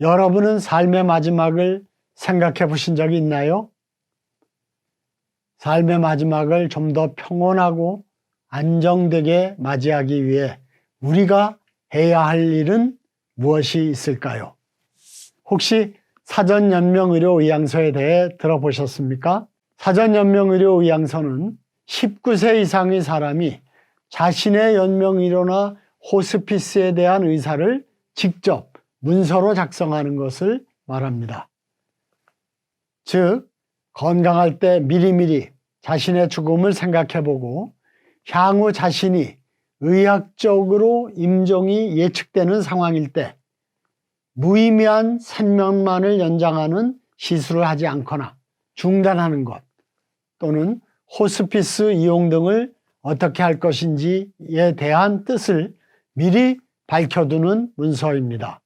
여러분은 삶의 마지막을 생각해 보신 적이 있나요? 삶의 마지막을 좀 더 평온하고 안정되게 맞이하기 위해 우리가 해야 할 일은 무엇이 있을까요? 혹시 사전연명의료의향서에 대해 들어보셨습니까? 사전연명의료의향서는 19세 이상의 사람이 자신의 연명의료나 호스피스에 대한 의사를 직접 문서로 작성하는 것을 말합니다. 즉, 건강할 때 미리미리 자신의 죽음을 생각해보고 향후 자신이 의학적으로 임종이 예측되는 상황일 때 무의미한 생명만을 연장하는 시술을 하지 않거나 중단하는 것, 또는 호스피스 이용 등을 어떻게 할 것인지에 대한 뜻을 미리 밝혀두는 문서입니다.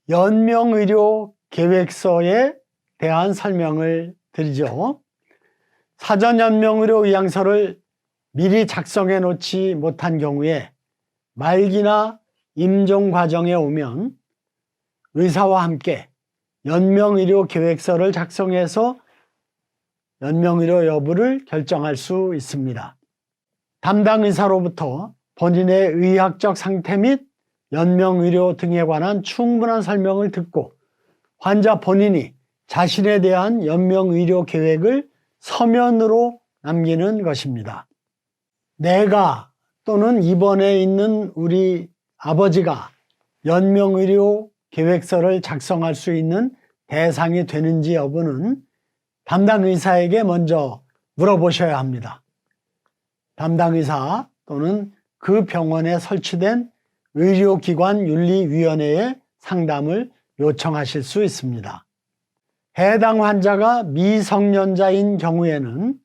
연명의료 계획서에 대한 설명을 드리죠. 사전연명의료의향서를 미리 작성해 놓지 못한 경우에 말기나 임종 과정에 오면 의사와 함께 연명의료 계획서를 작성해서 연명의료 여부를 결정할 수 있습니다. 담당 의사로부터 본인의 의학적 상태 및 연명의료 등에 관한 충분한 설명을 듣고 환자 본인이 자신에 대한 연명의료 계획을 서면으로 남기는 것입니다. 내가 또는 입원해 있는 우리 아버지가 연명의료 계획서를 작성할 수 있는 대상이 되는지 여부는 담당 의사에게 먼저 물어보셔야 합니다. 담당 의사 또는 그 병원에 설치된 의료기관 윤리위원회에 상담을 요청하실 수 있습니다. 해당 환자가 미성년자인 경우에는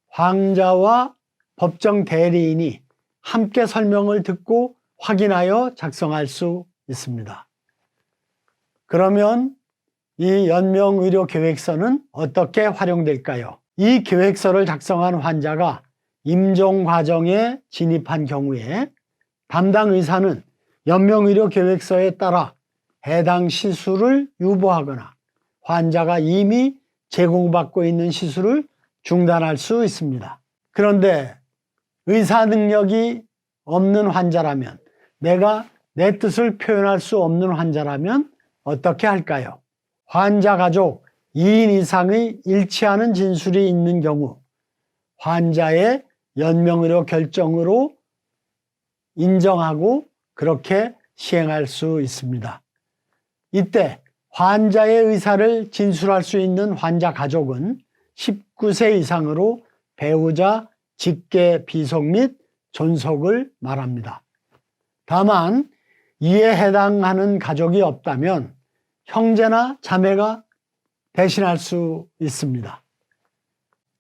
환자와 법정 대리인이 함께 설명을 듣고 확인하여 작성할 수 있습니다. 그러면 이 연명의료 계획서는 어떻게 활용될까요? 이 계획서를 작성한 환자가 임종 과정에 진입한 경우에 담당 의사는 연명의료 계획서에 따라 해당 시술을 유보하거나 환자가 이미 제공받고 있는 시술을 중단할 수 있습니다. 그런데 의사 능력이 없는 환자라면, 내가 내 뜻을 표현할 수 없는 환자라면 어떻게 할까요? 환자 가족 2인 이상의 일치하는 진술이 있는 경우 환자의 연명의료 결정으로 인정하고 그렇게 시행할 수 있습니다. 이때 환자의 의사를 진술할 수 있는 환자 가족은 19세 이상으로 배우자, 직계 비속 및 존속을 말합니다. 다만 이에 해당하는 가족이 없다면 형제나 자매가 대신할 수 있습니다.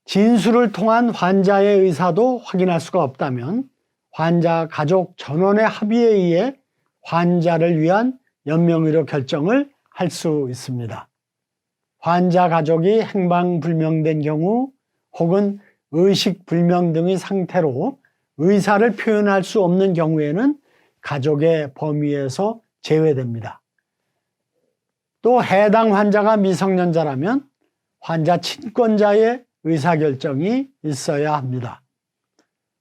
진술을 통한 환자의 의사도 확인할 수가 없다면 환자 가족 전원의 합의에 의해 환자를 위한 연명의료 결정을 할 수 있습니다. 환자 가족이 행방불명된 경우 혹은 의식불명 등의 상태로 의사를 표현할 수 없는 경우에는 가족의 범위에서 제외됩니다. 또 해당 환자가 미성년자라면 환자 친권자의 의사결정이 있어야 합니다.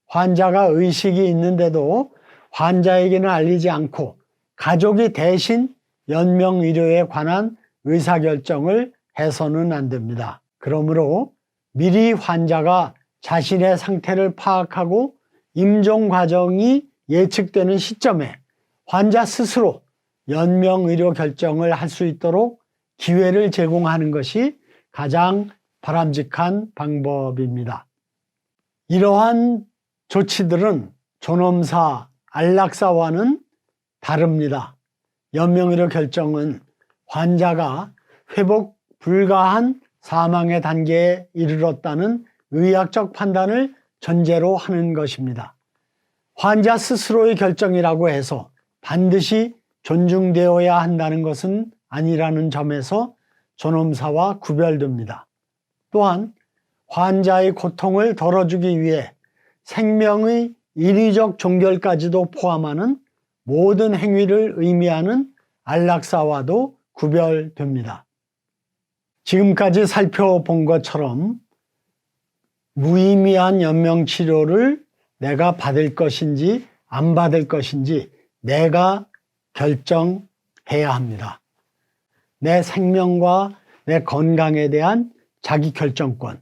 환자가 의식이 있는데도 환자에게는 알리지 않고 가족이 대신 연명의료에 관한 의사결정을 해서는 안 됩니다. 그러므로 미리 환자가 자신의 상태를 파악하고 임종 과정이 예측되는 시점에 환자 스스로 연명의료 결정을 할 수 있도록 기회를 제공하는 것이 가장 바람직한 방법입니다. 이러한 조치들은 존엄사, 안락사와는 다릅니다. 연명의료 결정은 환자가 회복 불가한 사망의 단계에 이르렀다는 의학적 판단을 전제로 하는 것입니다. 환자 스스로의 결정이라고 해서 반드시 존중되어야 한다는 것은 아니라는 점에서 존엄사와 구별됩니다. 또한 환자의 고통을 덜어주기 위해 생명의 인위적 종결까지도 포함하는 모든 행위를 의미하는 안락사와도 구별됩니다. 지금까지 살펴본 것처럼 무의미한 연명치료를 내가 받을 것인지 안 받을 것인지 내가 결정해야 합니다. 내 생명과 내 건강에 대한 자기 결정권,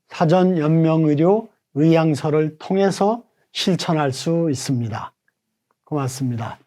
사전 연명의료 의향서를 통해서 실천할 수 있습니다. 고맙습니다.